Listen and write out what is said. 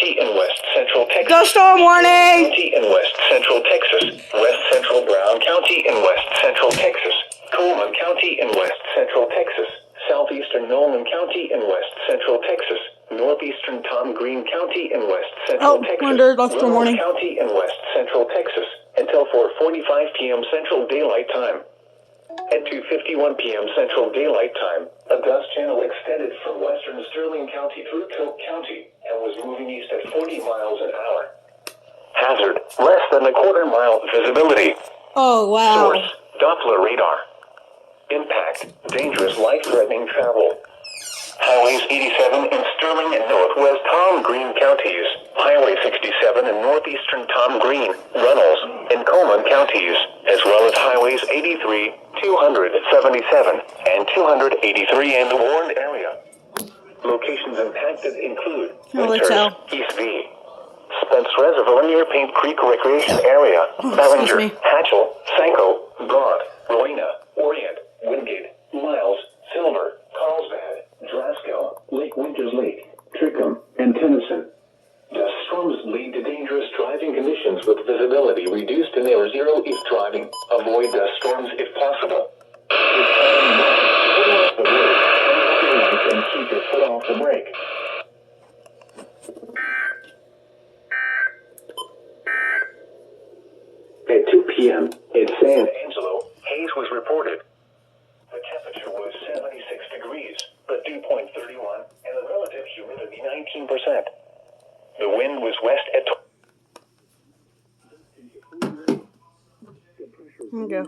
County in west central Texas. Dust storm warning! County in west central Texas. West central Brown County in west central Texas. Coleman County in west central Texas. Southeastern Nolan County in west central Texas. Northeastern Tom Green County in west central Texas. Wonder, dust storm Reynolds warning. County in west central Texas until 4:45 p.m. Central Daylight Time. At 2:51 p.m. Central Daylight Time, a dust channel extended from western Sterling County through Coke County and was moving east at 40 miles an hour. Hazard, less than a quarter-mile visibility. Oh, wow. Source, Doppler radar. Impact, dangerous life-threatening travel. Highways 87 in Sterling and northwest Tom Green counties. Highway 67 in northeastern Tom Green, Reynolds, and Coleman counties, as well as Highways 83, 277, and 283 in the Warren area. Locations impacted include Let's Winters, East V, Spence Reservoir near Paint Creek Recreation Area, Bellinger, me. Hatchell, Sanko, Broad, Rowena, Orient, Wingate, Miles, Silver, Carlsbad, Drasko, Lake Winters Lake, Trickham, and Tennyson. Dust storms lead to dangerous driving conditions with visibility reduced to near zero if driving. Avoid dust storms if possible. If driving, put off the brake, turn off your lights, and keep your foot off the brake. At 2 p.m. in San Angelo, haze was reported. The temperature was 76 degrees, the dew point 31, and the relative humidity 19%. The wind was west at... Here we go.